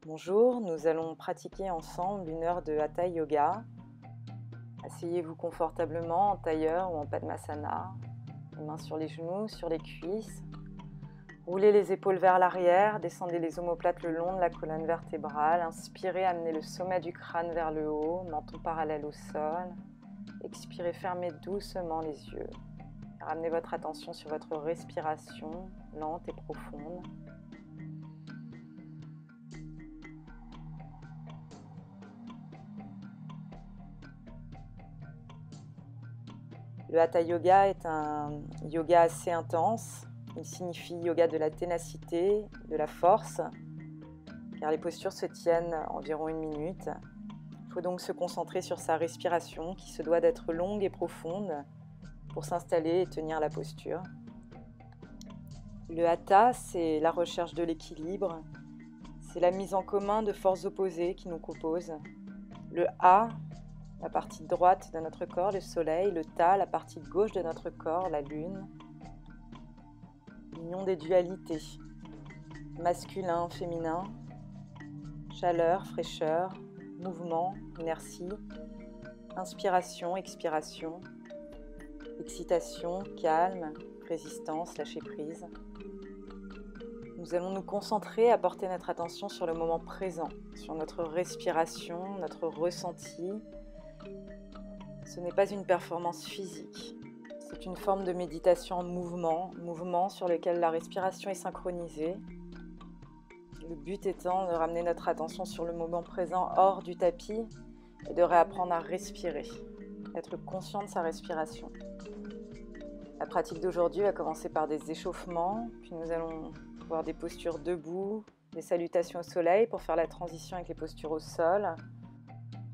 Bonjour, nous allons pratiquer ensemble 1 heure de Hatha Yoga. Asseyez-vous confortablement en tailleur ou en Padmasana, les mains sur les genoux, sur les cuisses. Roulez les épaules vers l'arrière, descendez les omoplates le long de la colonne vertébrale. Inspirez, amenez le sommet du crâne vers le haut, menton parallèle au sol. Expirez, fermez doucement les yeux. Ramenez votre attention sur votre respiration lente et profonde. Le Hatha Yoga est un yoga assez intense. Il signifie yoga de la ténacité, de la force, car les postures se tiennent environ 1 minute. Il faut donc se concentrer sur sa respiration qui se doit d'être longue et profonde pour s'installer et tenir la posture. Le Hatha, c'est la recherche de l'équilibre, c'est la mise en commun de forces opposées qui nous composent. Le Ha, la partie droite de notre corps, le soleil, le Ta, la partie gauche de notre corps, la lune. L'union des dualités, masculin, féminin, chaleur, fraîcheur, mouvement, inertie, inspiration, expiration, excitation, calme, résistance, lâcher prise. Nous allons nous concentrer à porter notre attention sur le moment présent, sur notre respiration, notre ressenti. Ce n'est pas une performance physique, c'est une forme de méditation en mouvement sur lequel la respiration est synchronisée. Le but étant de ramener notre attention sur le moment présent hors du tapis et de réapprendre à respirer, être conscient de sa respiration. La pratique d'aujourd'hui va commencer par des échauffements, puis nous allons voir des postures debout, des salutations au soleil pour faire la transition avec les postures au sol.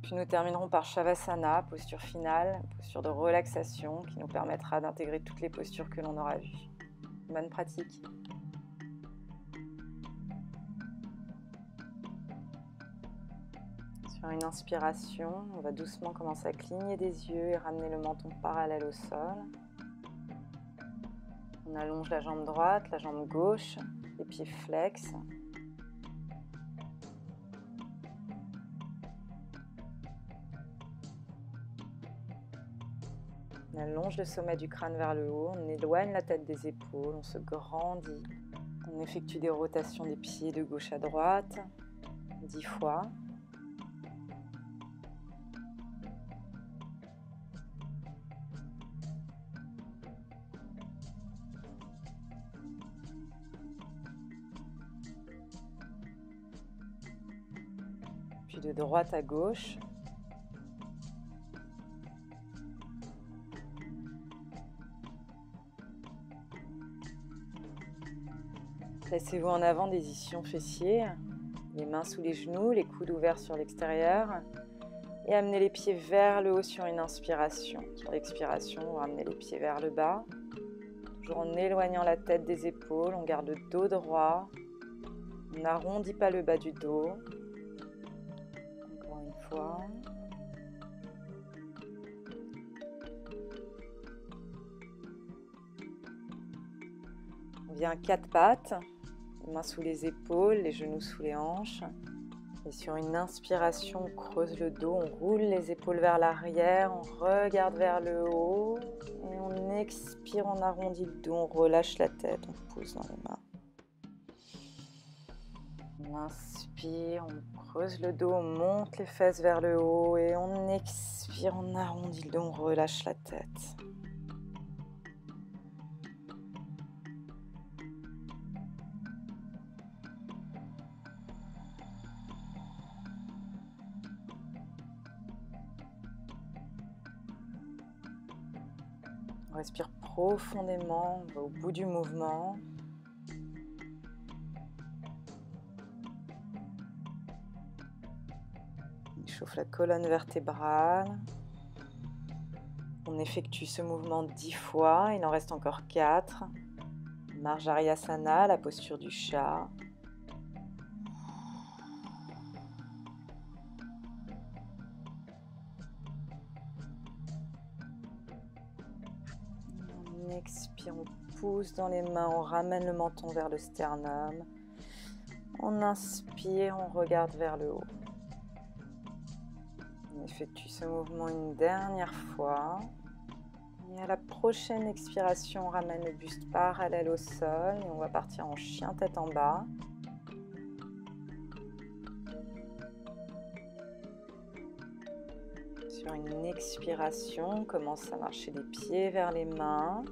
Puis nous terminerons par Shavasana, posture finale, posture de relaxation qui nous permettra d'intégrer toutes les postures que l'on aura vues. Bonne pratique. Sur une inspiration, on va doucement commencer à cligner des yeux et ramener le menton parallèle au sol. On allonge la jambe droite, la jambe gauche, les pieds flex. On allonge le sommet du crâne vers le haut, on éloigne la tête des épaules, on se grandit. On effectue des rotations des pieds de gauche à droite, 10 fois. Puis de droite à gauche. Placez-vous en avant des ischions fessiers, les mains sous les genoux, les coudes ouverts sur l'extérieur. Et amenez les pieds vers le haut sur une inspiration. Sur l'expiration, vous ramenez les pieds vers le bas. Toujours en éloignant la tête des épaules, on garde le dos droit. On n'arrondit pas le bas du dos. Encore une fois. On vient à 4 pattes. Les mains sous les épaules, les genoux sous les hanches. Et sur une inspiration, on creuse le dos, on roule les épaules vers l'arrière, on regarde vers le haut. Et on expire, on arrondit le dos, on relâche la tête, on pousse dans les mains. On inspire, on creuse le dos, on monte les fesses vers le haut. Et on expire, on arrondit le dos, on relâche la tête. On respire profondément, on va au bout du mouvement. On échauffe la colonne vertébrale. On effectue ce mouvement 10 fois, il en reste encore 4. Marjariyasana, la posture du chat. On expire, on pousse dans les mains, on ramène le menton vers le sternum. On inspire, on regarde vers le haut. On effectue ce mouvement une dernière fois. Et à la prochaine expiration, on ramène le buste parallèle au sol et on va partir en chien tête en bas. Sur une expiration, on commence à marcher des pieds vers les mains.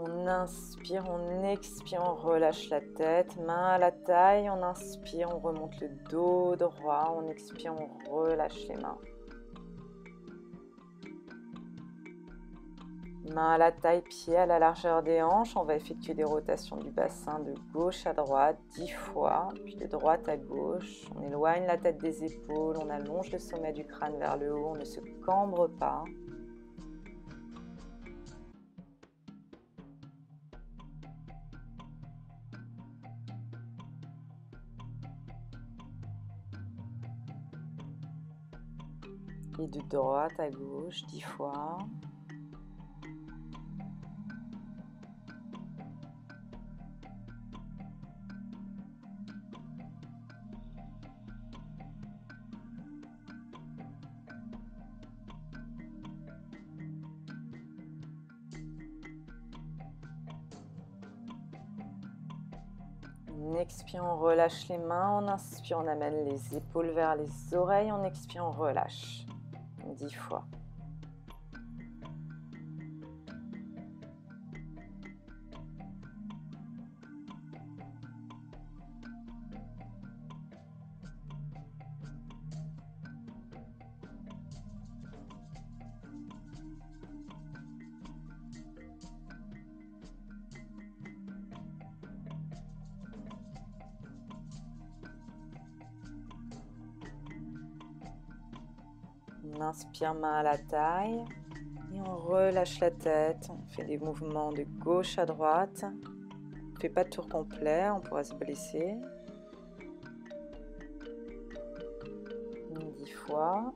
On inspire, on expire, on relâche la tête, main à la taille. On inspire, on remonte le dos droit. On expire, on relâche les mains. Main à la taille, pied à la largeur des hanches. On va effectuer des rotations du bassin de gauche à droite 10 fois, puis de droite à gauche. On éloigne la tête des épaules, on allonge le sommet du crâne vers le haut, on ne se cambre pas. Et de droite à gauche 10 fois. On expire, on relâche les mains. On inspire, on amène les épaules vers les oreilles. On expire, on relâche. 10 fois. On inspire, main à la taille. Et on relâche la tête. On fait des mouvements de gauche à droite. On ne fait pas de tour complet, on pourra se blesser. 10 fois.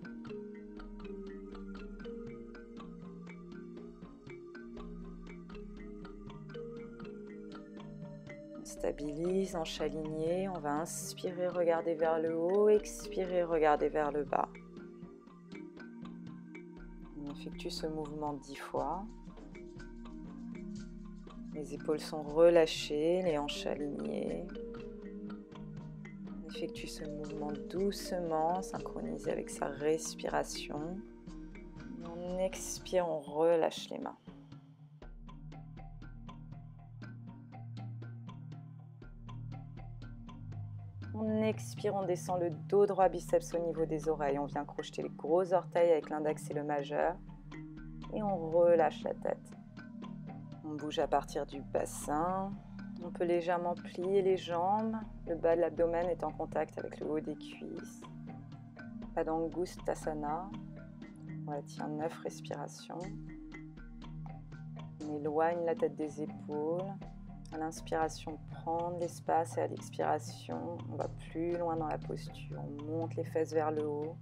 On stabilise, hanche alignée. On va inspirer, regarder vers le haut. Expirer, regarder vers le bas. On effectue ce mouvement 10 fois. Les épaules sont relâchées, les hanches alignées. On effectue ce mouvement doucement, synchronisé avec sa respiration. On expire, on relâche les mains. On expire, on descend le dos droit, biceps au niveau des oreilles. On vient crocheter les gros orteils avec l'index et le majeur. Et on relâche la tête. On bouge à partir du bassin. On peut légèrement plier les jambes. Le bas de l'abdomen est en contact avec le haut des cuisses. Padangusthasana. On retient 9 respirations. On éloigne la tête des épaules. À l'inspiration, prendre l'espace et à l'expiration, on va plus loin dans la posture. On monte les fesses vers le haut.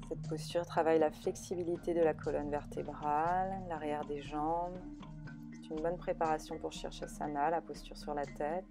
Cette posture travaille la flexibilité de la colonne vertébrale, l'arrière des jambes. C'est une bonne préparation pour Shirshasana, la posture sur la tête.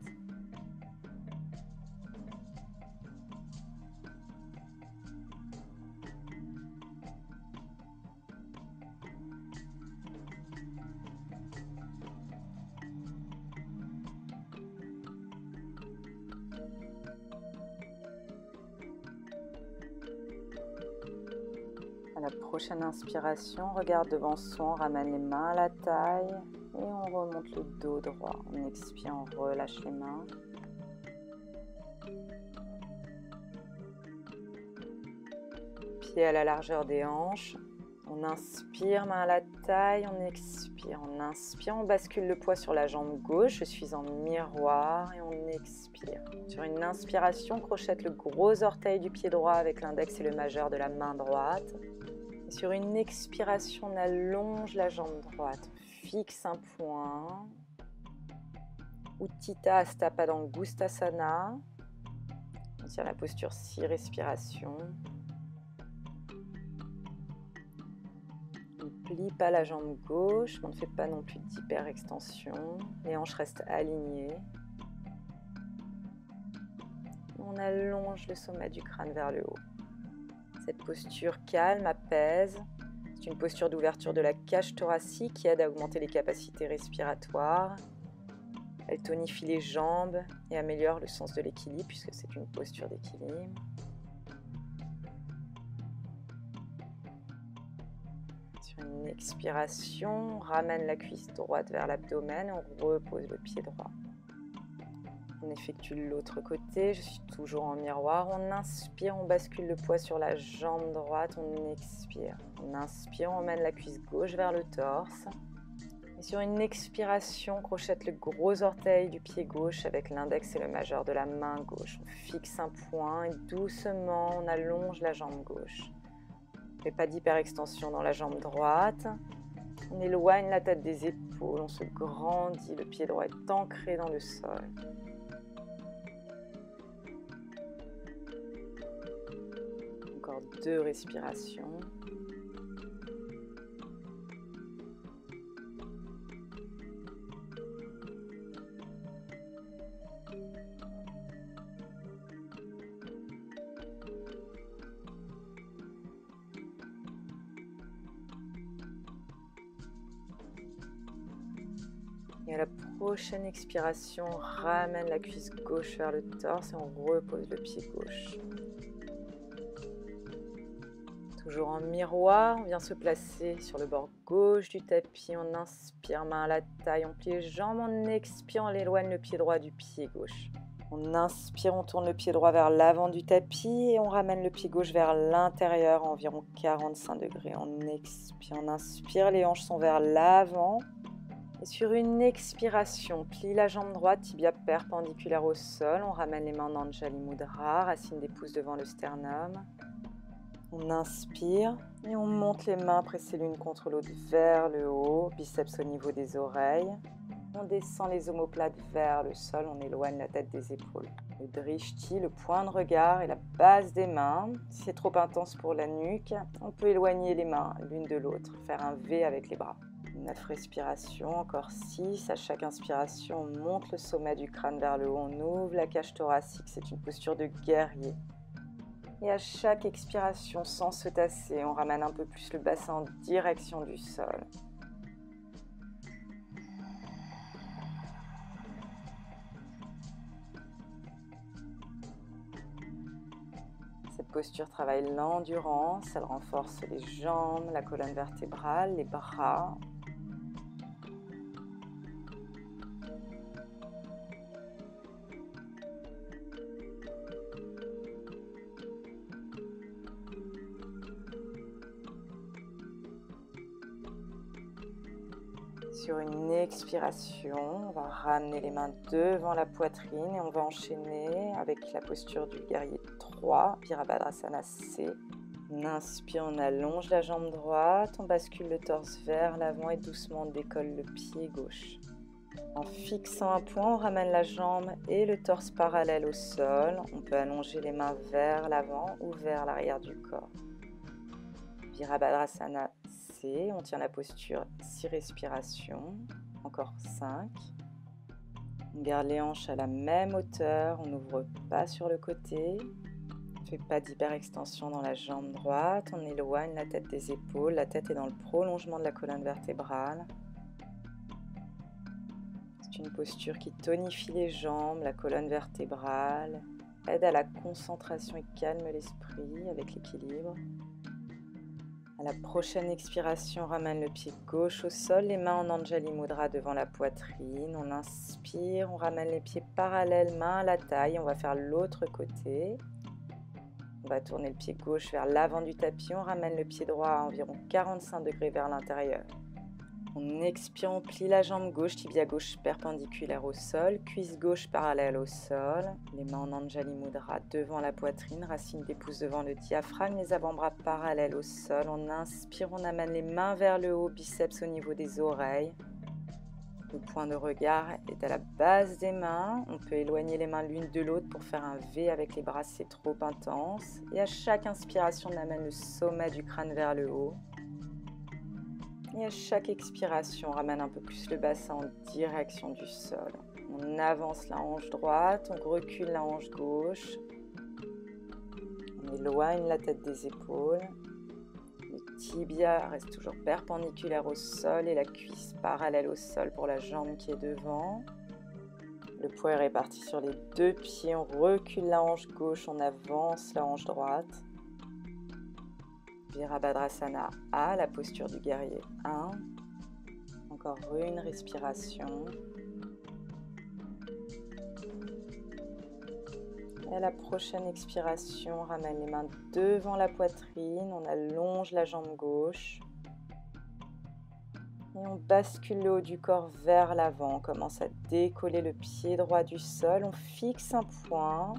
À la prochaine inspiration, regarde devant soi, on ramène les mains à la taille et on remonte le dos droit. On expire, on relâche les mains. Pieds à la largeur des hanches. On inspire, main à la taille, on expire. On inspire, on bascule le poids sur la jambe gauche. Je suis en miroir et on expire. Sur une inspiration, crochette le gros orteil du pied droit avec l'index et le majeur de la main droite. Et sur une expiration, on allonge la jambe droite. On fixe un point. Utthita Hasta Padangusthasana. On tient la posture 6 respirations. On ne plie pas la jambe gauche, mais on ne fait pas non plus d'hyperextension. Les hanches restent alignées. On allonge le sommet du crâne vers le haut. Cette posture calme, apaise. C'est une posture d'ouverture de la cage thoracique qui aide à augmenter les capacités respiratoires. Elle tonifie les jambes et améliore le sens de l'équilibre puisque c'est une posture d'équilibre. Sur une expiration, on ramène la cuisse droite vers l'abdomen et on repose le pied droit. On effectue l'autre côté, je suis toujours en miroir. On inspire, on bascule le poids sur la jambe droite, on expire. On inspire, on emmène la cuisse gauche vers le torse. Et sur une expiration, crochette le gros orteil du pied gauche avec l'index et le majeur de la main gauche. On fixe un point et doucement, on allonge la jambe gauche. On ne fait pas d'hyperextension dans la jambe droite. On éloigne la tête des épaules, on se grandit, le pied droit est ancré dans le sol. Encore 2 respirations. Et à la prochaine expiration, on ramène la cuisse gauche vers le torse et on repose le pied gauche. Toujours en miroir, on vient se placer sur le bord gauche du tapis. On inspire, main à la taille, on plie les jambes. On expire, on éloigne le pied droit du pied gauche. On inspire, on tourne le pied droit vers l'avant du tapis et on ramène le pied gauche vers l'intérieur à environ 45 degrés. On expire, on inspire, les hanches sont vers l'avant. Et sur une expiration, plie la jambe droite, tibia perpendiculaire au sol. On ramène les mains en Anjali Mudra, racine des pouces devant le sternum. On inspire et on monte les mains pressées l'une contre l'autre vers le haut, biceps au niveau des oreilles. On descend les omoplates vers le sol, on éloigne la tête des épaules. Le drishti, le point de regard et la base des mains. Si c'est trop intense pour la nuque, on peut éloigner les mains l'une de l'autre, faire un V avec les bras. 9 respirations, encore 6. À chaque inspiration, on monte le sommet du crâne vers le haut, on ouvre la cage thoracique, c'est une posture de guerrier. Et à chaque expiration, sans se tasser, on ramène un peu plus le bassin en direction du sol. Cette posture travaille l'endurance, elle renforce les jambes, la colonne vertébrale, les bras. Sur une expiration, on va ramener les mains devant la poitrine et on va enchaîner avec la posture du guerrier 3, Virabhadrasana C. On inspire, on allonge la jambe droite, on bascule le torse vers l'avant et doucement on décolle le pied gauche. En fixant un point, on ramène la jambe et le torse parallèle au sol. On peut allonger les mains vers l'avant ou vers l'arrière du corps. Virabhadrasana C, on tient la posture 6 respirations, encore 5. On garde les hanches à la même hauteur, on n'ouvre pas sur le côté. On ne fait pas d'hyperextension dans la jambe droite, on éloigne la tête des épaules, la tête est dans le prolongement de la colonne vertébrale. C'est une posture qui tonifie les jambes, la colonne vertébrale, aide à la concentration et calme l'esprit avec l'équilibre. À la prochaine expiration, on ramène le pied gauche au sol, les mains en Anjali Mudra devant la poitrine. On inspire, on ramène les pieds parallèles, mains à la taille. On va faire l'autre côté. On va tourner le pied gauche vers l'avant du tapis. On ramène le pied droit à environ 45 degrés vers l'intérieur. On expire, on plie la jambe gauche, tibia gauche perpendiculaire au sol, cuisse gauche parallèle au sol, les mains en Anjali Mudra devant la poitrine, racine des pouces devant le diaphragme, les avant-bras parallèles au sol. On inspire, on amène les mains vers le haut, biceps au niveau des oreilles. Le point de regard est à la base des mains. On peut éloigner les mains l'une de l'autre pour faire un V avec les bras si c'est trop intense. Et à chaque inspiration, on amène le sommet du crâne vers le haut. Et à chaque expiration, on ramène un peu plus le bassin en direction du sol. On avance la hanche droite, on recule la hanche gauche. On éloigne la tête des épaules. Le tibia reste toujours perpendiculaire au sol et la cuisse parallèle au sol pour la jambe qui est devant. Le poids est réparti sur les deux pieds. On recule la hanche gauche, on avance la hanche droite. Virabhadrasana A, la posture du guerrier 1. Encore une respiration. Et à la prochaine expiration, on ramène les mains devant la poitrine, on allonge la jambe gauche. Et on bascule le haut du corps vers l'avant, on commence à décoller le pied droit du sol, on fixe un point.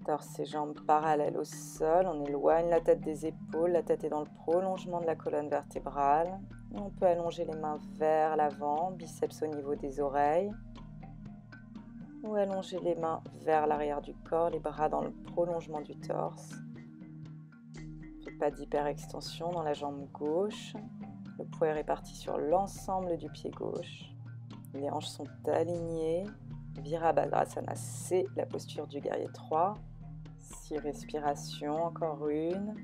Torse et jambes parallèles au sol, on éloigne la tête des épaules, la tête est dans le prolongement de la colonne vertébrale. Et on peut allonger les mains vers l'avant, biceps au niveau des oreilles. Ou allonger les mains vers l'arrière du corps, les bras dans le prolongement du torse. Ne faites pas d'hyperextension dans la jambe gauche. Le poids est réparti sur l'ensemble du pied gauche. Les hanches sont alignées. Virabhadrasana, c'est la posture du guerrier 3. 6 respirations, encore une.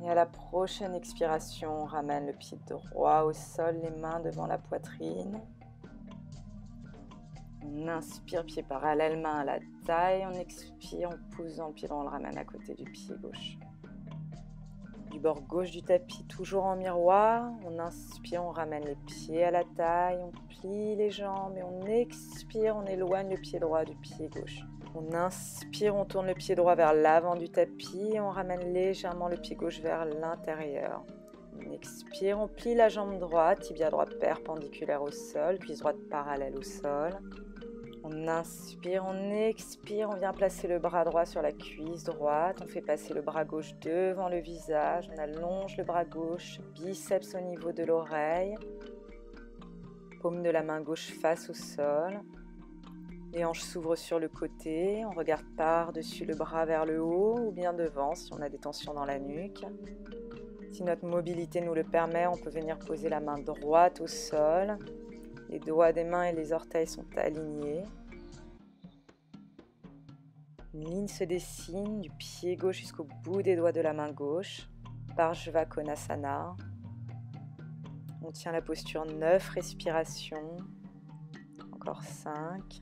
Et à la prochaine expiration, on ramène le pied droit au sol, les mains devant la poitrine. On inspire, pied parallèle, main à la taille. On expire, on pousse dans le pied droit, on le ramène à côté du pied gauche. Du bord gauche du tapis, toujours en miroir. On inspire, on ramène les pieds à la taille. On plie les jambes et on expire, on éloigne le pied droit du pied gauche. On inspire, on tourne le pied droit vers l'avant du tapis et on ramène légèrement le pied gauche vers l'intérieur. On expire, on plie la jambe droite, tibia droit perpendiculaire au sol, cuisse droite parallèle au sol. On inspire, on expire, on vient placer le bras droit sur la cuisse droite, on fait passer le bras gauche devant le visage, on allonge le bras gauche, biceps au niveau de l'oreille, paume de la main gauche face au sol. Les hanches s'ouvrent sur le côté, on regarde par-dessus le bras vers le haut ou bien devant si on a des tensions dans la nuque. Si notre mobilité nous le permet, on peut venir poser la main droite au sol. Les doigts des mains et les orteils sont alignés. Une ligne se dessine du pied gauche jusqu'au bout des doigts de la main gauche, Parshva Konasana. On tient la posture 9 respirations, encore 5.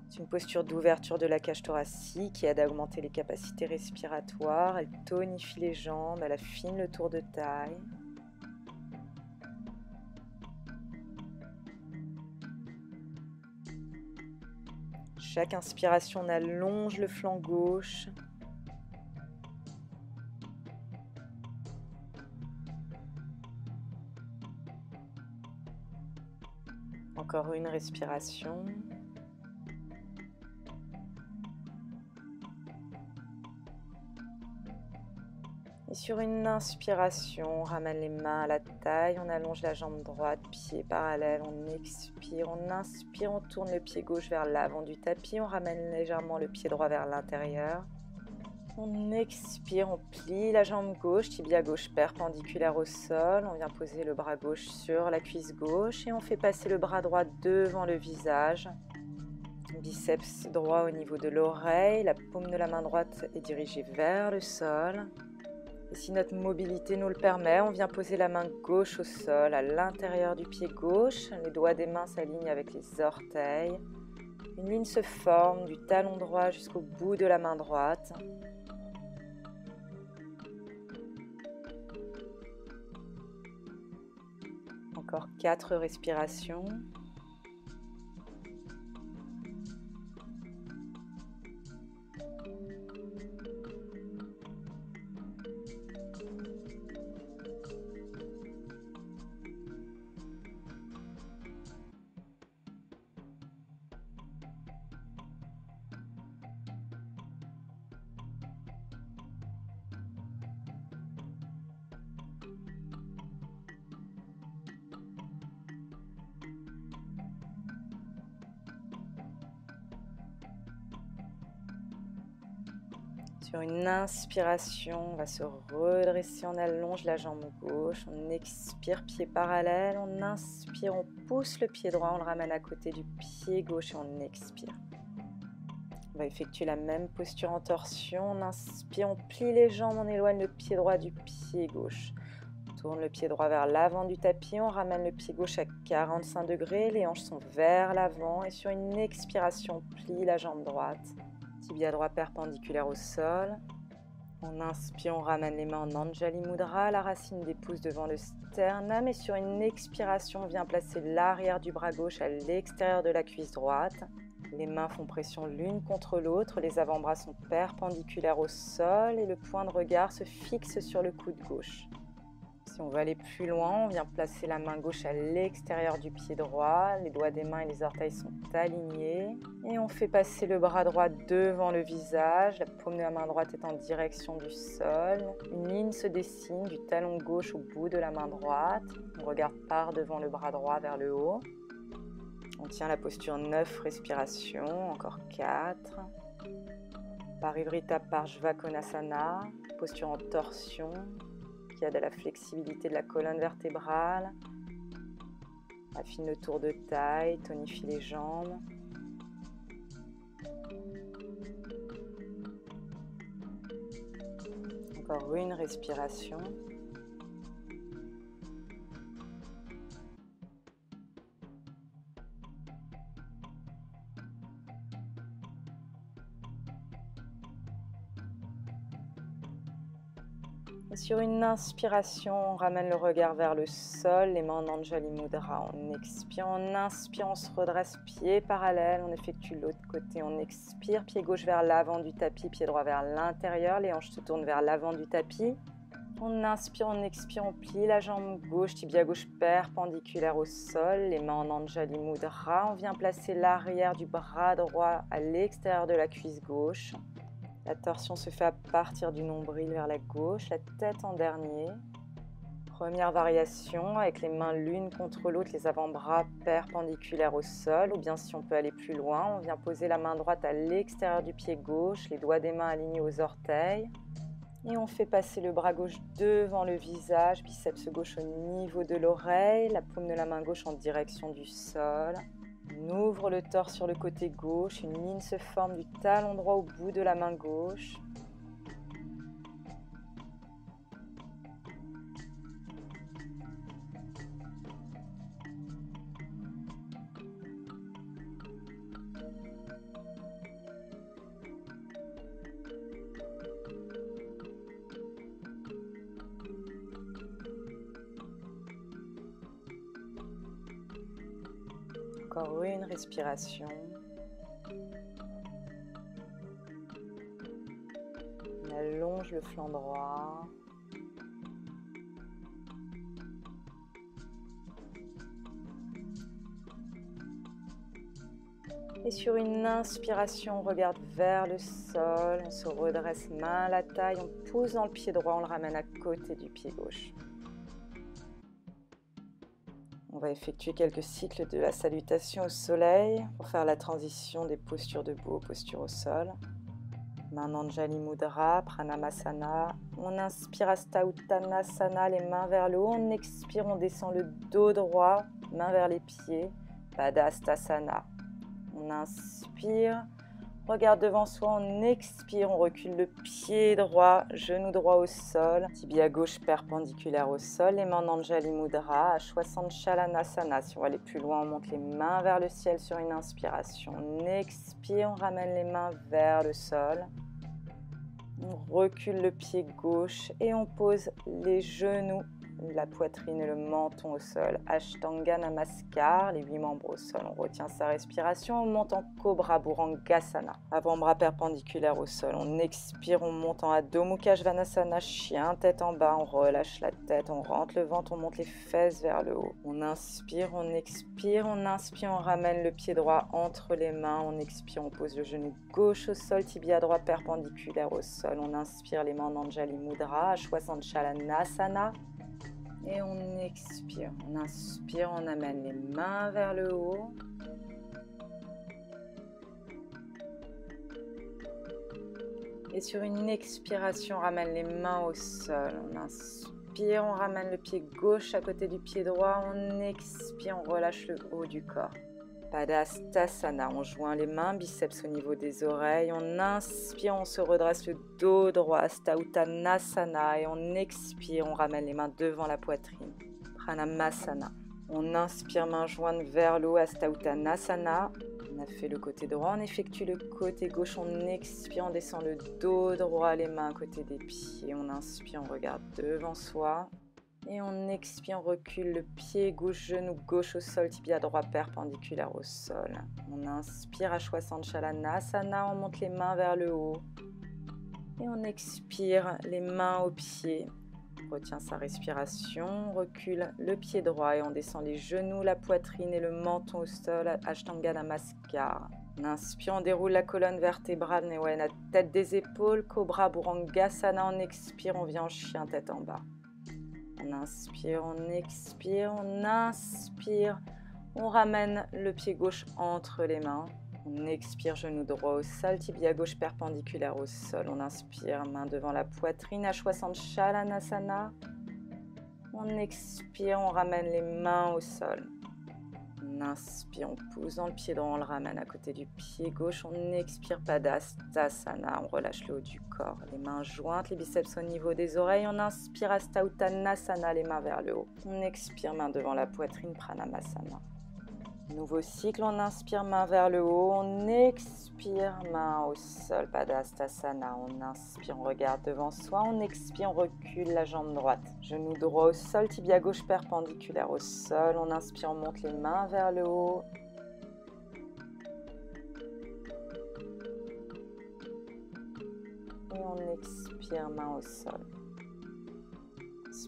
C'est une posture d'ouverture de la cage thoracique qui aide à augmenter les capacités respiratoires. Elle tonifie les jambes, elle affine le tour de taille. Chaque inspiration, on allonge le flanc gauche. Encore une respiration. Et sur une inspiration, on ramène les mains à la taille, on allonge la jambe droite, pied parallèle, on expire, on inspire, on tourne le pied gauche vers l'avant du tapis, on ramène légèrement le pied droit vers l'intérieur. On expire, on plie la jambe gauche, tibia gauche perpendiculaire au sol, on vient poser le bras gauche sur la cuisse gauche et on fait passer le bras droit devant le visage. Biceps droit au niveau de l'oreille, la paume de la main droite est dirigée vers le sol. Et si notre mobilité nous le permet, on vient poser la main gauche au sol, à l'intérieur du pied gauche. Les doigts des mains s'alignent avec les orteils. Une ligne se forme du talon droit jusqu'au bout de la main droite. Encore 4 respirations. Sur une inspiration, on va se redresser, on allonge la jambe gauche, on expire, pied parallèle, on inspire, on pousse le pied droit, on le ramène à côté du pied gauche et on expire. On va effectuer la même posture en torsion, on inspire, on plie les jambes, on éloigne le pied droit du pied gauche. On tourne le pied droit vers l'avant du tapis, on ramène le pied gauche à 45 degrés, les hanches sont vers l'avant et sur une expiration, on plie la jambe droite. Tibia droit perpendiculaire au sol. On inspire, on ramène les mains en Anjali Mudra, la racine des pouces devant le sternum. Et sur une expiration, on vient placer l'arrière du bras gauche à l'extérieur de la cuisse droite. Les mains font pression l'une contre l'autre, les avant-bras sont perpendiculaires au sol et le point de regard se fixe sur le coude gauche. Si on veut aller plus loin, on vient placer la main gauche à l'extérieur du pied droit, les doigts des mains et les orteils sont alignés et on fait passer le bras droit devant le visage, la paume de la main droite est en direction du sol, une ligne se dessine du talon gauche au bout de la main droite, on regarde par devant le bras droit vers le haut, on tient la posture 9 respirations, encore 4, Parivrita Parshvakonasana, posture en torsion, qui aide à la flexibilité de la colonne vertébrale, affine le tour de taille, tonifie les jambes. Encore une respiration. Et sur une inspiration, on ramène le regard vers le sol, les mains en Anjali Mudra. On expire, on inspire, on se redresse, pied parallèle, on effectue l'autre côté. On expire, pied gauche vers l'avant du tapis, pied droit vers l'intérieur, les hanches se tournent vers l'avant du tapis. On inspire, on expire, on plie la jambe gauche, tibia gauche perpendiculaire au sol, les mains en Anjali Mudra. On vient placer l'arrière du bras droit à l'extérieur de la cuisse gauche. La torsion se fait à partir du nombril vers la gauche, la tête en dernier. Première variation avec les mains l'une contre l'autre, les avant-bras perpendiculaires au sol. Ou bien si on peut aller plus loin, on vient poser la main droite à l'extérieur du pied gauche, les doigts des mains alignés aux orteils. Et on fait passer le bras gauche devant le visage, biceps gauche au niveau de l'oreille, la paume de la main gauche en direction du sol. On ouvre le torse sur le côté gauche, une ligne se forme du talon droit au bout de la main gauche. Encore une respiration. On allonge le flanc droit. Et sur une inspiration, on regarde vers le sol, on se redresse main à la taille, on pousse dans le pied droit, on le ramène à côté du pied gauche. On va effectuer quelques cycles de la salutation au soleil pour faire la transition des postures debout aux postures au sol. Main Anjali Mudra, Pranamasana. On inspire Hasta Uttanasana, les mains vers le haut. On expire, on descend le dos droit, mains vers les pieds. Padastasana. On inspire, regarde devant soi, on expire, on recule le pied droit, genou droit au sol, tibia gauche perpendiculaire au sol, les mains en Anjali Mudra, Ashwasana Chalanasana. Si on va aller plus loin, on monte les mains vers le ciel sur une inspiration. On expire, on ramène les mains vers le sol. On recule le pied gauche et on pose les genoux, la poitrine et le menton au sol. Ashtanga Namaskar, les 8 membres au sol. On retient sa respiration, on monte en Cobra Bhurangasana. Avant-bras perpendiculaire au sol. On expire, on monte en Adho Mukha Svanasana, chien, tête en bas. On relâche la tête, on rentre le ventre, on monte les fesses vers le haut. On inspire, on expire, on inspire, on ramène le pied droit entre les mains. On expire, on pose le genou gauche au sol, tibia droit perpendiculaire au sol. On inspire, les mains en Anjali Mudra, Ashwasana Chalanasana. Et on expire, on inspire, on amène les mains vers le haut. Et sur une expiration, on ramène les mains au sol. On inspire, on ramène le pied gauche à côté du pied droit. On expire, on relâche le haut du corps. Padastasana, on joint les mains, biceps au niveau des oreilles. On inspire, on se redresse le dos droit. Hasta Uttanasana. Et on expire, on ramène les mains devant la poitrine. Pranamasana. On inspire, main jointe vers le haut, Hasta Uttanasana. On a fait le côté droit, on effectue le côté gauche, on expire, on descend le dos droit, les mains à côté des pieds. On inspire, on regarde devant soi. Et on expire, on recule le pied gauche, genou gauche au sol, tibia droit perpendiculaire au sol. On inspire à Chalanasana, on monte les mains vers le haut. Et on expire, les mains aux pieds. On retient sa respiration, on recule le pied droit et on descend les genoux, la poitrine et le menton au sol, Ashtanga Namaskar. On inspire, on déroule la colonne vertébrale, Newayana, tête des épaules, Cobra Bhurangasana. On expire, on vient en chien, tête en bas. On inspire, on expire, on inspire. On ramène le pied gauche entre les mains. On expire, genou droit au sol, tibia gauche perpendiculaire au sol. On inspire, main devant la poitrine, H60 Chalanasana. On expire, on ramène les mains au sol. On inspire, on pousse dans le pied droit, on le ramène à côté du pied gauche. On expire, Padastasana, on relâche le haut du corps. Les mains jointes, les biceps au niveau des oreilles. On inspire, Hasta Uttanasana, les mains vers le haut. On expire, main devant la poitrine, Pranamasana. Nouveau cycle, on inspire, main vers le haut, on expire, main au sol, Padastasana. On inspire, on regarde devant soi, on expire, on recule la jambe droite. Genou droit au sol, tibia gauche perpendiculaire au sol. On inspire, on monte les mains vers le haut. Et on expire, main au sol.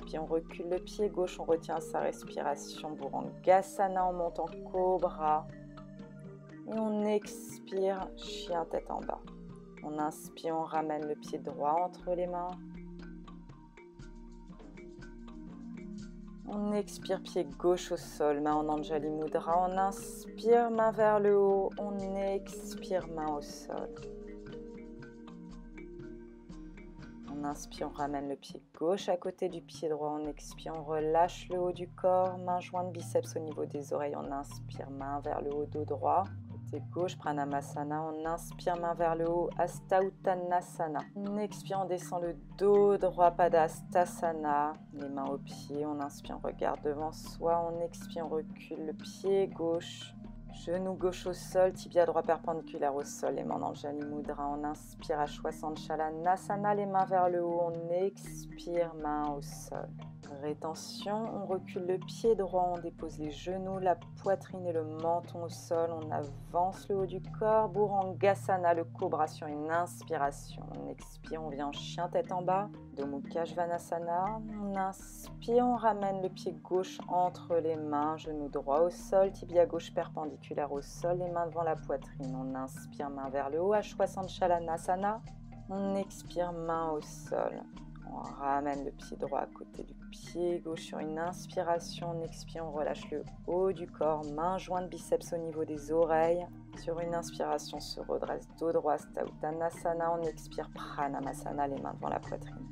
Puis on recule le pied gauche, on retient sa respiration. Bhurangasana, on monte en cobra. Et on expire, chien tête en bas. On inspire, on ramène le pied droit entre les mains. On expire, pied gauche au sol, main en Anjali Mudra. On inspire, main vers le haut. On expire, main au sol. On inspire, on ramène le pied gauche à côté du pied droit. On expire, on relâche le haut du corps. Main jointe, biceps au niveau des oreilles. On inspire, main vers le haut, dos droit. Côté gauche, Pranamasana. On inspire, main vers le haut, Hasta Uttanasana. On expire, on descend le dos droit, Padastasana. Les mains aux pieds. On inspire, on regarde devant soi. On expire, on recule le pied gauche. Genou gauche au sol, tibia droit perpendiculaire au sol, les mains dans le Anjali Mudra. On inspire à H60 Chalanasana, les mains vers le haut. On expire, main au sol. Rétention, on recule le pied droit, on dépose les genoux, la poitrine et le menton au sol. On avance le haut du corps. Bhurangasana, le cobra sur une inspiration. On expire, on vient en chien tête en bas. Adho Mukha Svanasana. On inspire, on ramène le pied gauche entre les mains, genou droit au sol, tibia gauche perpendiculaire au sol, les mains devant la poitrine. On inspire, main vers le haut, H60 Chalanasana. On expire, main au sol. On ramène le pied droit à côté du pied gauche sur une inspiration. On expire, on relâche le haut du corps, main jointe, biceps au niveau des oreilles. Sur une inspiration, on se redresse dos droit, Hasta Uttanasana. On expire, Pranamasana, les mains devant la poitrine.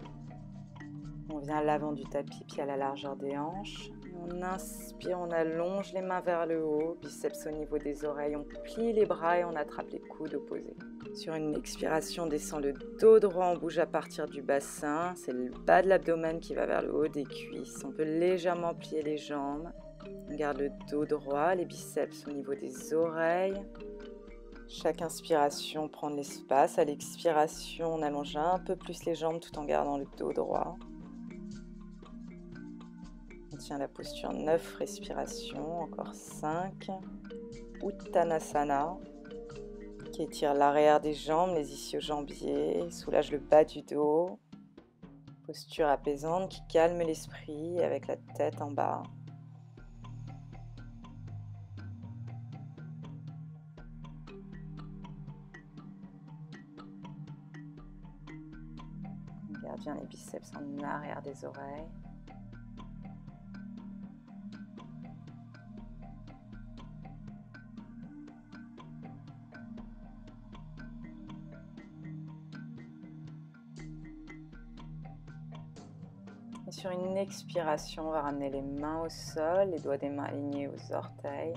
On vient à l'avant du tapis, pied à la largeur des hanches. On inspire, on allonge les mains vers le haut, biceps au niveau des oreilles. On plie les bras et on attrape les coudes opposés. Sur une expiration, on descend le dos droit, on bouge à partir du bassin. C'est le bas de l'abdomen qui va vers le haut des cuisses. On peut légèrement plier les jambes. On garde le dos droit, les biceps au niveau des oreilles. Chaque inspiration, prend de l'espace. À l'expiration, on allonge un peu plus les jambes tout en gardant le dos droit. On tient la posture 9 respirations, encore 5. Uttanasana, qui étire l'arrière des jambes, les ischio-jambiers, soulage le bas du dos. Posture apaisante qui calme l'esprit avec la tête en bas. On garde bien les biceps en arrière des oreilles. Et sur une expiration, on va ramener les mains au sol, les doigts des mains alignés aux orteils.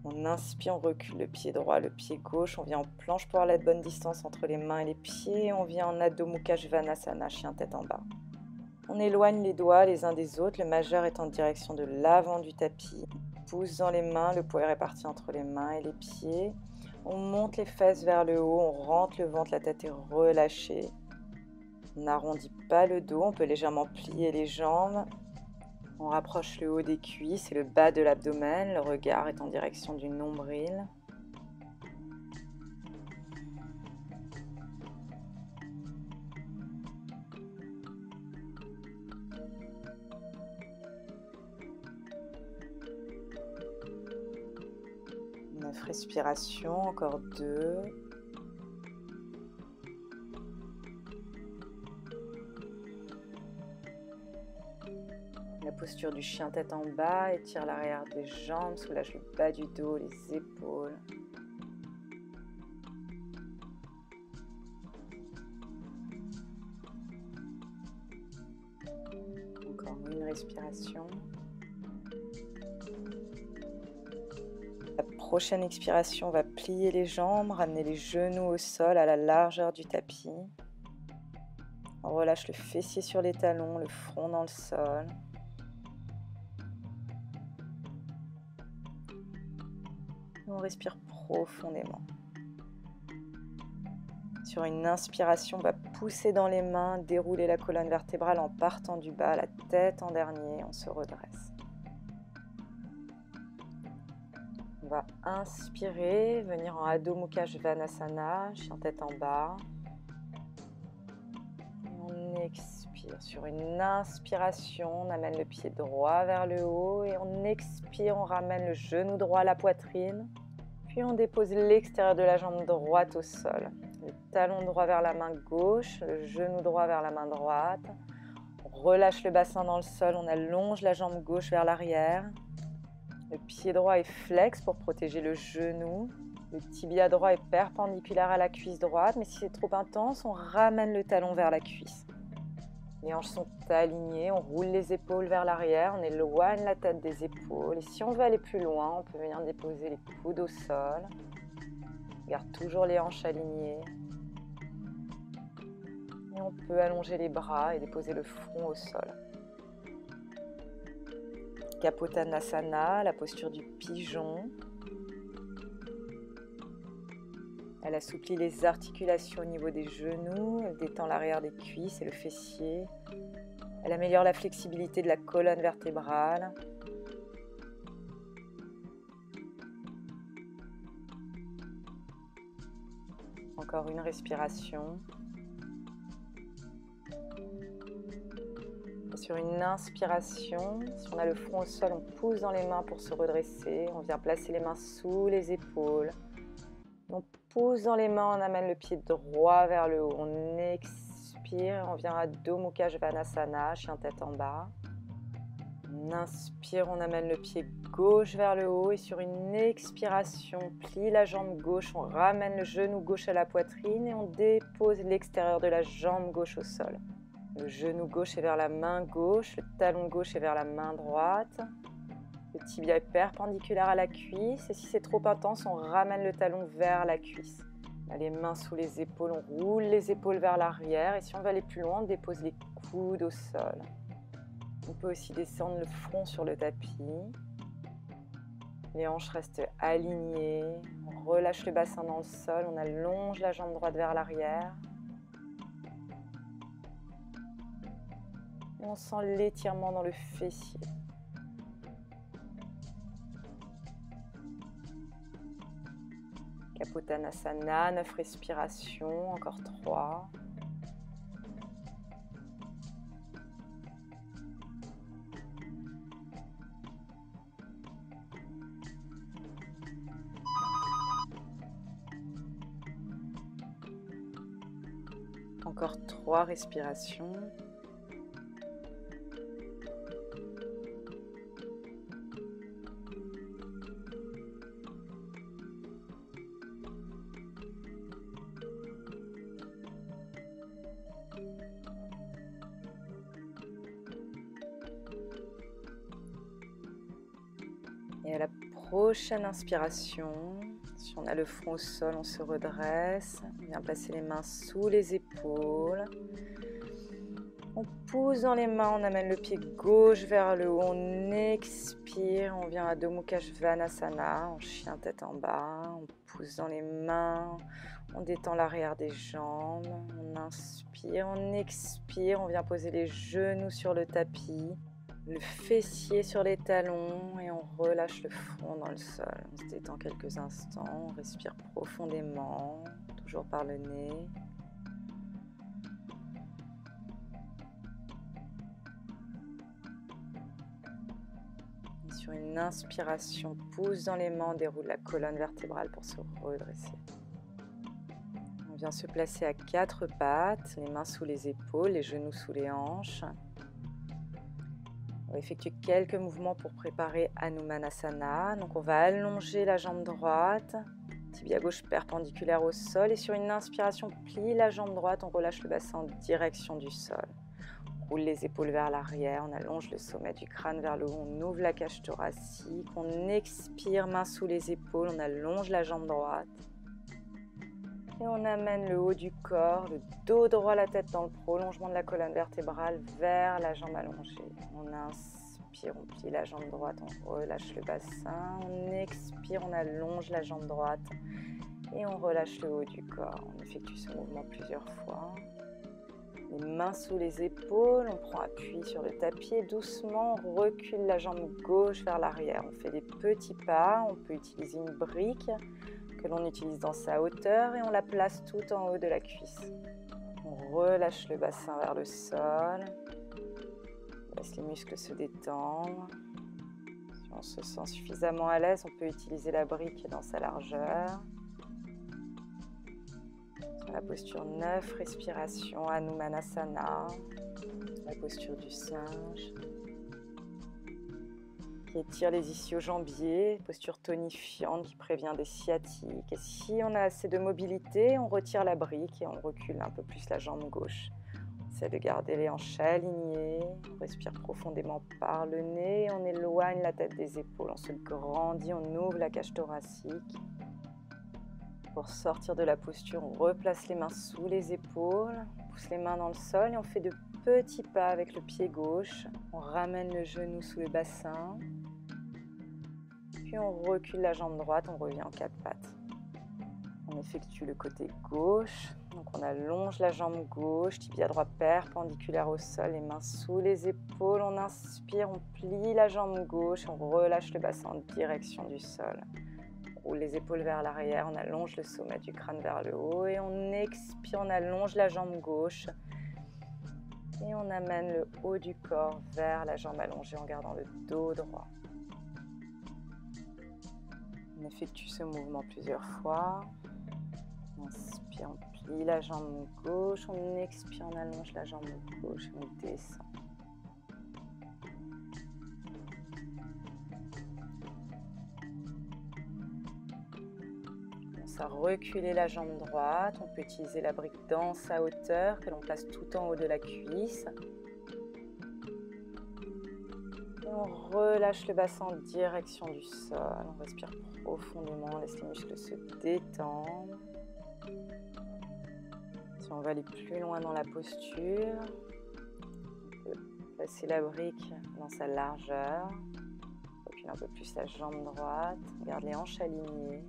On inspire, on recule le pied droit, le pied gauche. On vient en planche pour avoir la bonne distance entre les mains et les pieds. On vient en Adho Mukha Svanasana, chien tête en bas. On éloigne les doigts les uns des autres. Le majeur est en direction de l'avant du tapis. Pouce dans les mains, le poids est réparti entre les mains et les pieds. On monte les fesses vers le haut, on rentre le ventre, la tête est relâchée. On n'arrondit pas le dos, on peut légèrement plier les jambes. On rapproche le haut des cuisses et le bas de l'abdomen. Le regard est en direction du nombril. 9 respirations, encore 2. La posture du chien tête en bas, étire l'arrière des jambes, soulage le bas du dos, les épaules. Encore une respiration. La prochaine expiration, on va plier les jambes, ramener les genoux au sol à la largeur du tapis. On relâche le fessier sur les talons, le front dans le sol. On respire profondément. Sur une inspiration, on va pousser dans les mains, dérouler la colonne vertébrale en partant du bas, la tête en dernier, on se redresse. On va inspirer, venir en Adho Mukha Svanasana, chien tête en bas. Et on expire. Sur une inspiration, on amène le pied droit vers le haut et on expire, on ramène le genou droit à la poitrine. Puis on dépose l'extérieur de la jambe droite au sol. Le talon droit vers la main gauche, le genou droit vers la main droite. On relâche le bassin dans le sol, on allonge la jambe gauche vers l'arrière. Le pied droit est flex pour protéger le genou. Le tibia droit est perpendiculaire à la cuisse droite, mais si c'est trop intense, on ramène le talon vers la cuisse. Les hanches sont alignées, on roule les épaules vers l'arrière, on éloigne la tête des épaules. Et si on veut aller plus loin, on peut venir déposer les coudes au sol. Garde toujours les hanches alignées. Et on peut allonger les bras et déposer le front au sol. Kapotanasana, la posture du pigeon. Elle assouplit les articulations au niveau des genoux, elle détend l'arrière des cuisses et le fessier. Elle améliore la flexibilité de la colonne vertébrale. Encore une respiration. Et sur une inspiration, si on a le front au sol, on pousse dans les mains pour se redresser. On vient placer les mains sous les épaules. On pousse dans les mains, on amène le pied droit vers le haut. On expire, on vient à Adho Mukha Svanasana, chien tête en bas. On inspire, on amène le pied gauche vers le haut et sur une expiration, on plie la jambe gauche, on ramène le genou gauche à la poitrine et on dépose l'extérieur de la jambe gauche au sol. Le genou gauche est vers la main gauche, le talon gauche est vers la main droite. Le tibia est perpendiculaire à la cuisse et si c'est trop intense, on ramène le talon vers la cuisse. On a les mains sous les épaules, on roule les épaules vers l'arrière et si on veut aller plus loin, on dépose les coudes au sol. On peut aussi descendre le front sur le tapis. Les hanches restent alignées. On relâche le bassin dans le sol, on allonge la jambe droite vers l'arrière. Et on sent l'étirement dans le fessier. Kapotanasana, 9 respirations, encore 3. Encore 3 respirations. prochaine inspiration, si on a le front au sol, on se redresse. On vient placer les mains sous les épaules. On pousse dans les mains, on amène le pied gauche vers le haut, on expire, on vient à Adho Mukha Svanasana, en chien tête en bas, on pousse dans les mains, on détend l'arrière des jambes, on inspire, on expire, on vient poser les genoux sur le tapis, le fessier sur les talons et on relâche le front dans le sol. On se détend quelques instants, on respire profondément, toujours par le nez. Sur une inspiration, pousse dans les mains, déroule la colonne vertébrale pour se redresser. On vient se placer à quatre pattes, les mains sous les épaules, les genoux sous les hanches. On va effectuer quelques mouvements pour préparer Hanumanasana. Donc on va allonger la jambe droite, tibia gauche perpendiculaire au sol. Et sur une inspiration, plie la jambe droite, on relâche le bassin en direction du sol. On roule les épaules vers l'arrière, on allonge le sommet du crâne vers le haut, on ouvre la cage thoracique. On expire, main sous les épaules, on allonge la jambe droite. Et on amène le haut du corps, le dos droit, la tête dans le prolongement de la colonne vertébrale vers la jambe allongée. On inspire, on plie la jambe droite, on relâche le bassin. On expire, on allonge la jambe droite et on relâche le haut du corps. On effectue ce mouvement plusieurs fois. Les mains sous les épaules, on prend appui sur le tapis et doucement on recule la jambe gauche vers l'arrière. On fait des petits pas, on peut utiliser une brique que l'on utilise dans sa hauteur et on la place tout en haut de la cuisse. On relâche le bassin vers le sol, on laisse les muscles se détendre. Si on se sent suffisamment à l'aise, on peut utiliser la brique dans sa largeur. Sur la posture 9, respiration, Hanumanasana, la posture du singe. Qui étire les ischio-jambiers, posture tonifiante qui prévient des sciatiques. Et si on a assez de mobilité, on retire la brique et on recule un peu plus la jambe gauche. On essaie de garder les hanches alignées, on respire profondément par le nez, on éloigne la tête des épaules, on se grandit, on ouvre la cage thoracique. Pour sortir de la posture, on replace les mains sous les épaules, on pousse les mains dans le sol et on fait de petits pas avec le pied gauche. On ramène le genou sous le bassin. Puis on recule la jambe droite, on revient en quatre pattes. On effectue le côté gauche. Donc on allonge la jambe gauche, tibia droit perpendiculaire au sol, les mains sous les épaules. On inspire, on plie la jambe gauche, on relâche le bassin en direction du sol. On roule les épaules vers l'arrière, on allonge le sommet du crâne vers le haut et on expire, on allonge la jambe gauche. Et on amène le haut du corps vers la jambe allongée en gardant le dos droit. On effectue ce mouvement plusieurs fois. On inspire, on plie la jambe gauche. On expire, on allonge la jambe gauche et on descend. On commence à reculer la jambe droite. On peut utiliser la brique dans sa hauteur que l'on place tout en haut de la cuisse. On relâche le bassin en direction du sol, on respire profondément, on laisse les muscles se détendre. Si on va aller plus loin dans la posture, on peut placer la brique dans sa largeur, recule un peu plus la jambe droite, garde les hanches alignées.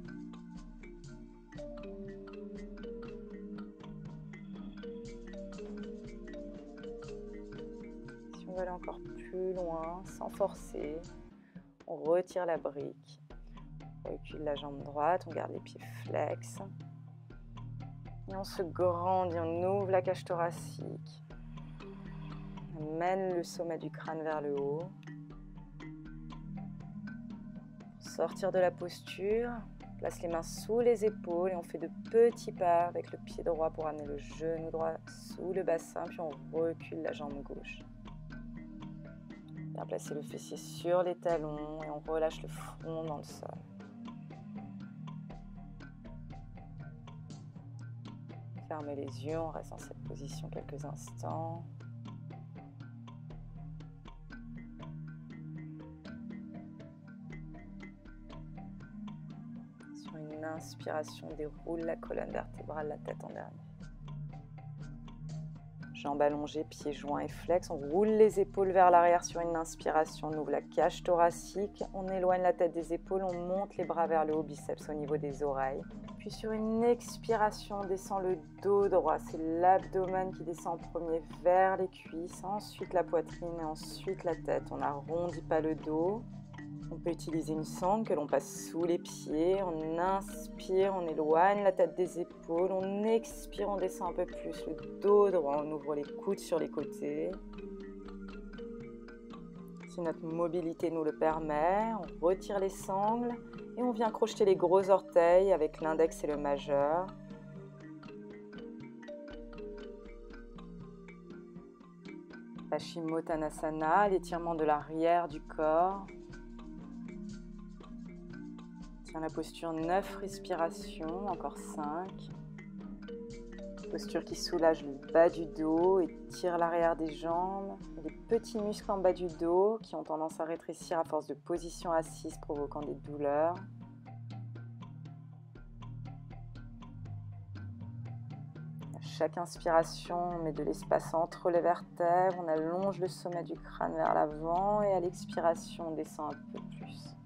Si on va aller encore plus loin, sans forcer, on retire la brique, on recule la jambe droite, on garde les pieds flex. Et on se grandit, on ouvre la cage thoracique, on mène le sommet du crâne vers le haut. Sortir de la posture, place les mains sous les épaules et on fait de petits pas avec le pied droit pour amener le genou droit sous le bassin, puis on recule la jambe gauche. Bien placer le fessier sur les talons et on relâche le front dans le sol. Fermez les yeux, on reste dans cette position quelques instants. inspiration, déroule la colonne vertébrale, la tête en dernier. Jambes allongées, pieds joints et flex. On roule les épaules vers l'arrière sur une inspiration. On ouvre la cage thoracique. On éloigne la tête des épaules. On monte les bras vers le haut, biceps au niveau des oreilles. Puis sur une expiration, on descend le dos droit. C'est l'abdomen qui descend en premier vers les cuisses. Ensuite la poitrine et ensuite la tête. On n'arrondit pas le dos. On peut utiliser une sangle que l'on passe sous les pieds. On inspire, on éloigne la tête des épaules. On expire, on descend un peu plus le dos droit. On ouvre les coudes sur les côtés. Si notre mobilité nous le permet, on retire les sangles et on vient crocheter les gros orteils avec l'index et le majeur. Paschimottanasana, l'étirement de l'arrière du corps. Tiens la posture, 9 respirations, encore 5. Posture qui soulage le bas du dos et tire l'arrière des jambes. Les petits muscles en bas du dos qui ont tendance à rétrécir à force de position assise, provoquant des douleurs. À chaque inspiration, on met de l'espace entre les vertèbres. On allonge le sommet du crâne vers l'avant et à l'expiration, on descend un peu plus.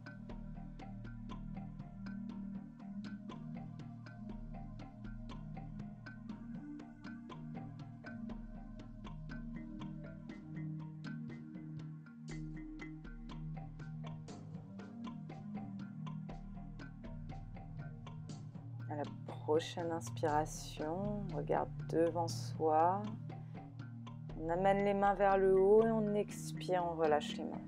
À la prochaine inspiration, on regarde devant soi. On amène les mains vers le haut et on expire, on relâche les mains.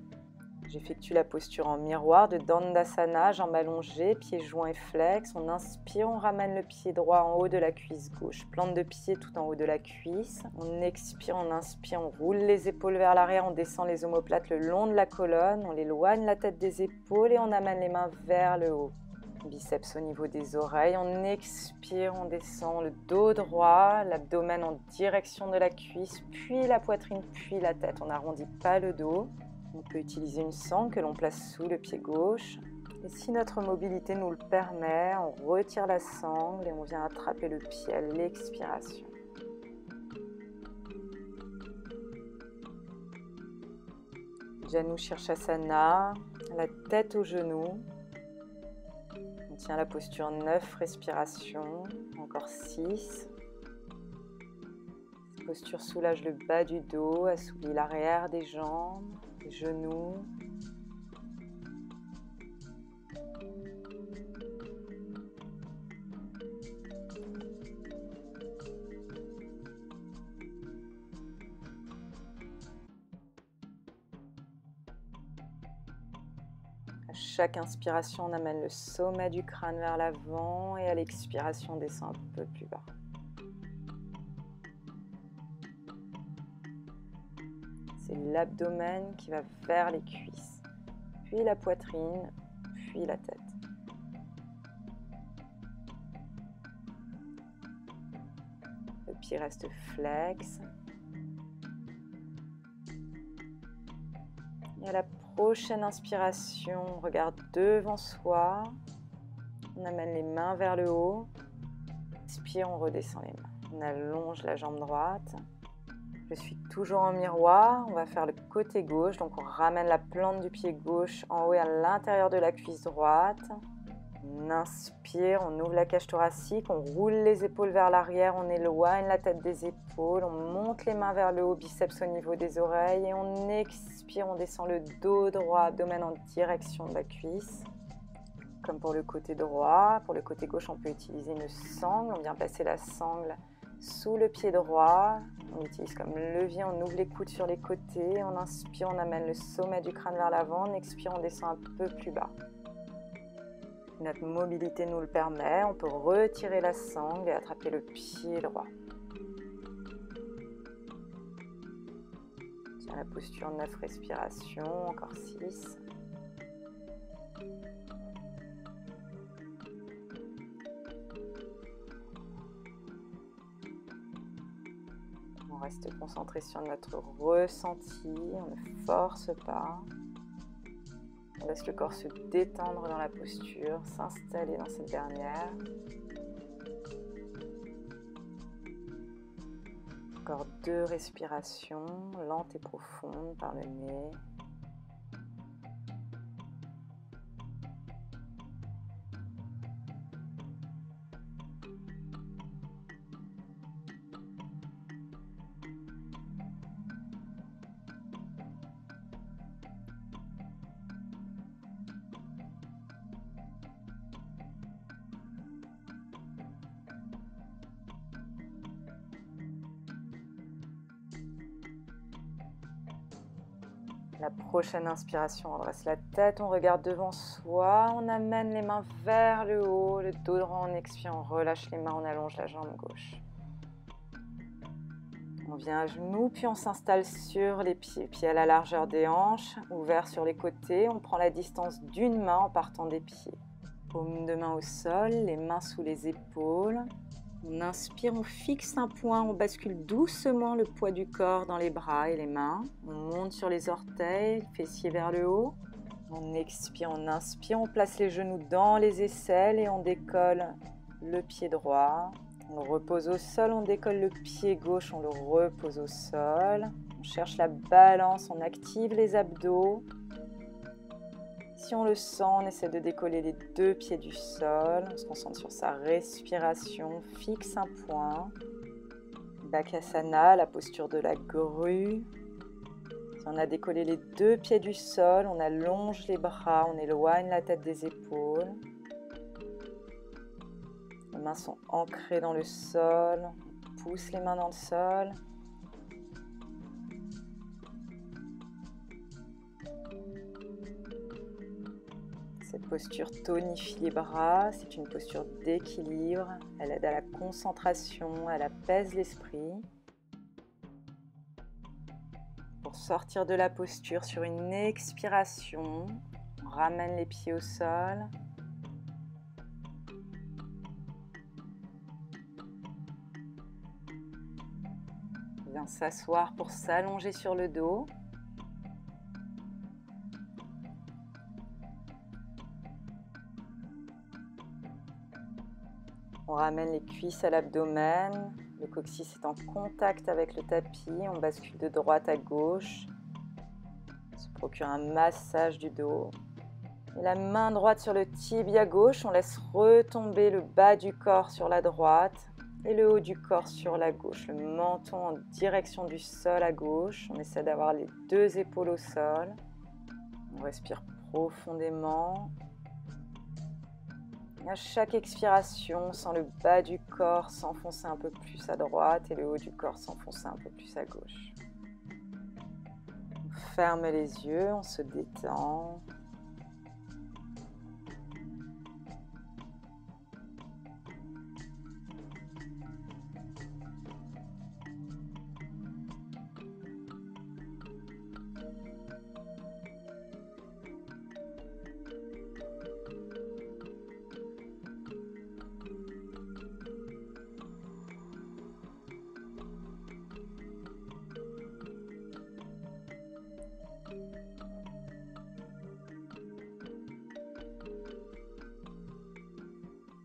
J'effectue la posture en miroir de Dandasana, jambes allongées, pieds joints et flex. On inspire, on ramène le pied droit en haut de la cuisse gauche. Plante de pied tout en haut de la cuisse. On expire, on inspire, on roule les épaules vers l'arrière. On descend les omoplates le long de la colonne. On éloigne la tête des épaules et on amène les mains vers le haut. Biceps au niveau des oreilles. On expire, on descend le dos droit, l'abdomen en direction de la cuisse, puis la poitrine, puis la tête. On n'arrondit pas le dos. On peut utiliser une sangle que l'on place sous le pied gauche. Et si notre mobilité nous le permet, on retire la sangle et on vient attraper le pied à l'expiration. Janu Shirshasana, la tête aux genoux. On tient la posture 9 respirations, encore 6. Cette posture soulage le bas du dos, assouplit l'arrière des jambes, les genoux. À chaque inspiration, on amène le sommet du crâne vers l'avant et à l'expiration, on descend un peu plus bas. C'est l'abdomen qui va vers les cuisses, puis la poitrine, puis la tête. Le pied reste flex. Et à la prochaine inspiration, on regarde devant soi. On amène les mains vers le haut. Expire, on redescend les mains. On allonge la jambe droite. Je suis toujours en miroir. On va faire le côté gauche. Donc on ramène la plante du pied gauche en haut et à l'intérieur de la cuisse droite. On inspire, on ouvre la cage thoracique, on roule les épaules vers l'arrière, on éloigne la tête des épaules, on monte les mains vers le haut, biceps au niveau des oreilles et on expire, on descend le dos droit, abdomen en direction de la cuisse. Comme pour le côté droit, pour le côté gauche, on peut utiliser une sangle. On vient placer la sangle sous le pied droit. On l'utilise comme levier, on ouvre les coudes sur les côtés. On inspire, on amène le sommet du crâne vers l'avant. On expire, on descend un peu plus bas. Notre mobilité nous le permet. On peut retirer la sangle et attraper le pied droit. Tiens la posture 9 respirations, encore 6. On reste concentré sur notre ressenti, on ne force pas. On laisse le corps se détendre dans la posture, s'installer dans cette dernière. Encore 2 respirations lentes et profondes par le nez. La prochaine inspiration, on dresse la tête, on regarde devant soi, on amène les mains vers le haut, le dos droit en expirant, on relâche les mains, on allonge la jambe gauche. On vient à genoux, puis on s'installe sur les pieds à la largeur des hanches, ouverts sur les côtés, on prend la distance d'une main en partant des pieds. Paume de main au sol, les mains sous les épaules. On inspire, on fixe un point, on bascule doucement le poids du corps dans les bras et les mains. On monte sur les orteils, fessiers vers le haut. On expire, on inspire, on place les genoux dans les aisselles et on décolle le pied droit. On le repose au sol, on décolle le pied gauche, on le repose au sol. On cherche la balance, on active les abdos. Si on le sent, on essaie de décoller les 2 pieds du sol. On se concentre sur sa respiration, fixe un point. Bakasana, la posture de la grue. Si on a décollé les 2 pieds du sol, on allonge les bras, on éloigne la tête des épaules. Les mains sont ancrées dans le sol. On pousse les mains dans le sol. Cette posture tonifie les bras, c'est une posture d'équilibre, elle aide à la concentration, elle apaise l'esprit. Pour sortir de la posture sur une expiration, on ramène les pieds au sol. On vient s'asseoir pour s'allonger sur le dos. On ramène les cuisses à l'abdomen, le coccyx est en contact avec le tapis, on bascule de droite à gauche, on se procure un massage du dos. Et la main droite sur le tibia gauche, on laisse retomber le bas du corps sur la droite et le haut du corps sur la gauche, le menton en direction du sol à gauche. On essaie d'avoir les 2 épaules au sol, on respire profondément. À chaque expiration, on sent le bas du corps s'enfoncer un peu plus à droite et le haut du corps s'enfoncer un peu plus à gauche. On ferme les yeux, on se détend.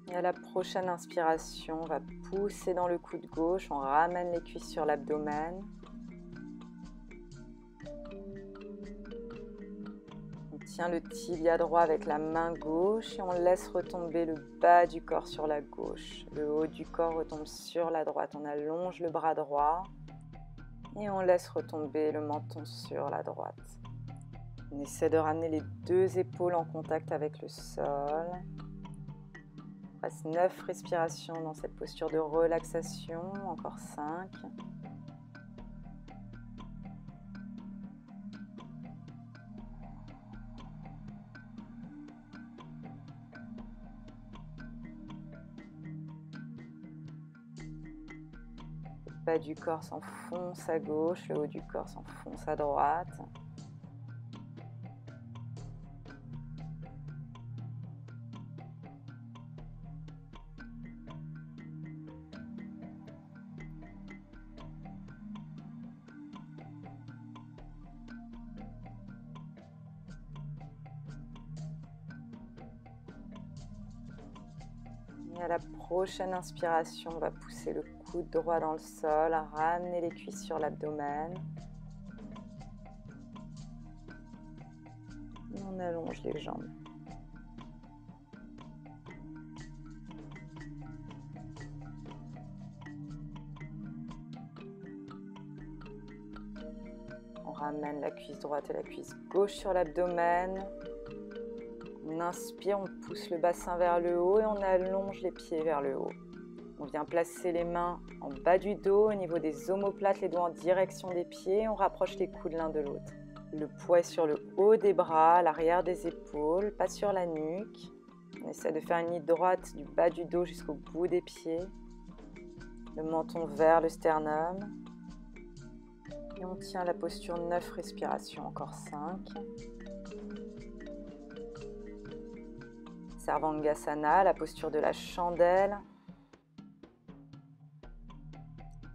Et à la prochaine inspiration, on va pousser dans le coude gauche, on ramène les cuisses sur l'abdomen. On tient le tibia droit avec la main gauche et on laisse retomber le bas du corps sur la gauche. Le haut du corps retombe sur la droite. On allonge le bras droit et on laisse retomber le menton sur la droite. On essaie de ramener les 2 épaules en contact avec le sol. Il reste 9 respirations dans cette posture de relaxation, encore 5. Le bas du corps s'enfonce à gauche, le haut du corps s'enfonce à droite. Et à la prochaine inspiration, on va pousser le coude droit dans le sol, ramener les cuisses sur l'abdomen. Et on allonge les jambes. On ramène la cuisse droite et la cuisse gauche sur l'abdomen. On inspire, on pousse le bassin vers le haut et on allonge les pieds vers le haut. On vient placer les mains en bas du dos, au niveau des omoplates, les doigts en direction des pieds. On rapproche les coudes l'un de l'autre. Le poids est sur le haut des bras, l'arrière des épaules, pas sur la nuque. On essaie de faire une ligne droite du bas du dos jusqu'au bout des pieds. Le menton vers le sternum. Et on tient la posture 9 respirations, encore 5. Sarvangasana, la posture de la chandelle.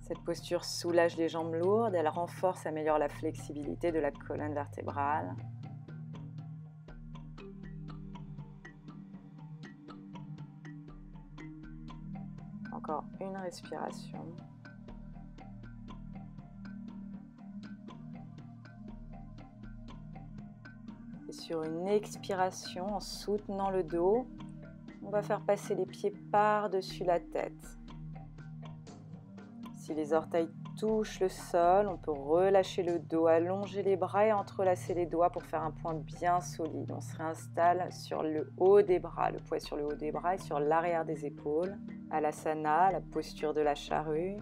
Cette posture soulage les jambes lourdes, elle renforce, améliore la flexibilité de la colonne vertébrale. Encore une respiration. Et sur une expiration, en soutenant le dos, on va faire passer les pieds par-dessus la tête. Si les orteils touchent le sol, on peut relâcher le dos, allonger les bras et entrelacer les doigts pour faire un point bien solide. On se réinstalle sur le haut des bras, le poids sur le haut des bras et sur l'arrière des épaules. Alasana, la posture de la charrue.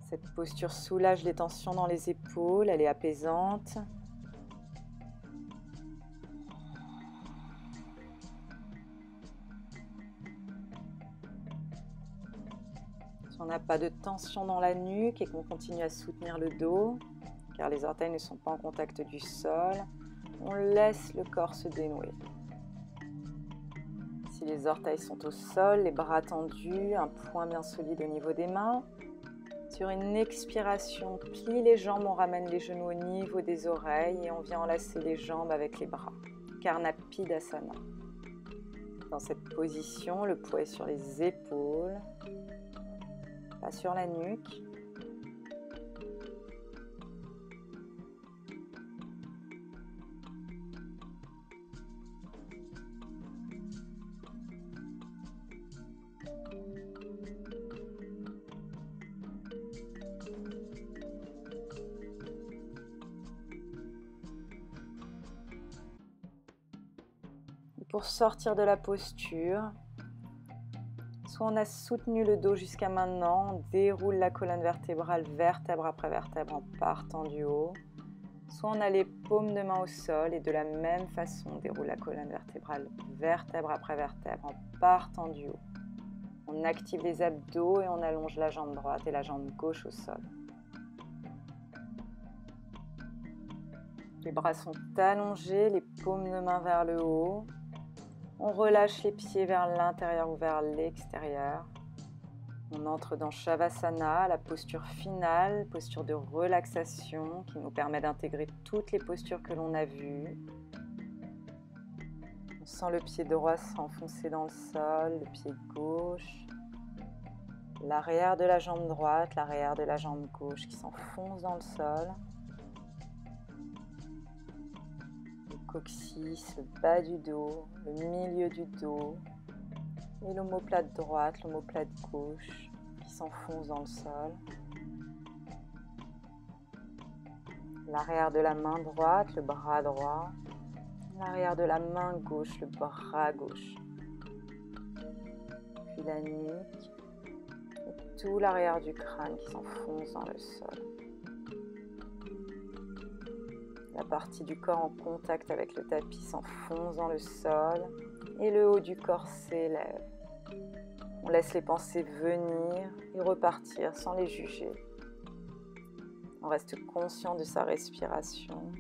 Cette posture soulage les tensions dans les épaules, elle est apaisante. Si on n'a pas de tension dans la nuque et qu'on continue à soutenir le dos, car les orteils ne sont pas en contact du sol, on laisse le corps se dénouer. Si les orteils sont au sol, les bras tendus, un point bien solide au niveau des mains. Sur une expiration, plie les jambes, on ramène les genoux au niveau des oreilles et on vient enlacer les jambes avec les bras. Karnapidasana. Dans cette position, le poids est sur les épaules, pas sur la nuque. Pour sortir de la posture, soit on a soutenu le dos jusqu'à maintenant, on déroule la colonne vertébrale vertèbre après vertèbre en partant du haut, soit on a les paumes de main au sol et de la même façon on déroule la colonne vertébrale vertèbre après vertèbre en partant du haut. On active les abdos et on allonge la jambe droite et la jambe gauche au sol. Les bras sont allongés, les paumes de main vers le haut. On relâche les pieds vers l'intérieur ou vers l'extérieur. On entre dans Shavasana, la posture finale, posture de relaxation qui nous permet d'intégrer toutes les postures que l'on a vues. On sent le pied droit s'enfoncer dans le sol, le pied gauche, l'arrière de la jambe droite, l'arrière de la jambe gauche qui s'enfonce dans le sol. Coccyx, le bas du dos, le milieu du dos et l'omoplate droite, l'omoplate gauche qui s'enfonce dans le sol. L'arrière de la main droite, le bras droit. L'arrière de la main gauche, le bras gauche. Puis la nuque et tout l'arrière du crâne qui s'enfonce dans le sol. La partie du corps en contact avec le tapis s'enfonce dans le sol et le haut du corps s'élève. On laisse les pensées venir et repartir sans les juger. On reste conscient de sa respiration.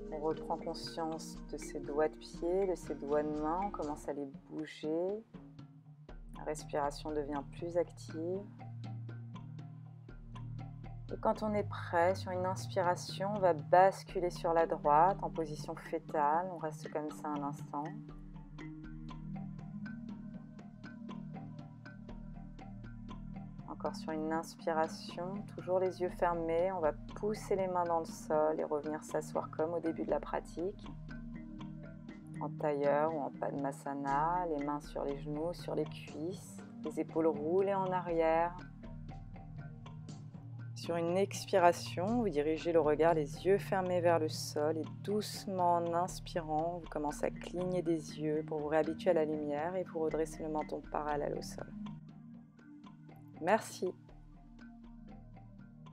On reprend conscience de ses doigts de pied, de ses doigts de main, on commence à les bouger. La respiration devient plus active. Et quand on est prêt, sur une inspiration, on va basculer sur la droite en position fétale. On reste comme ça un instant. Encore sur une inspiration, toujours les yeux fermés, on va pousser les mains dans le sol et revenir s'asseoir comme au début de la pratique. En tailleur ou en Padmasana, les mains sur les genoux, sur les cuisses, les épaules roulées en arrière. Sur une expiration, vous dirigez le regard, les yeux fermés vers le sol et doucement en inspirant, vous commencez à cligner des yeux pour vous réhabituer à la lumière et vous redresser le menton parallèle au sol. Merci.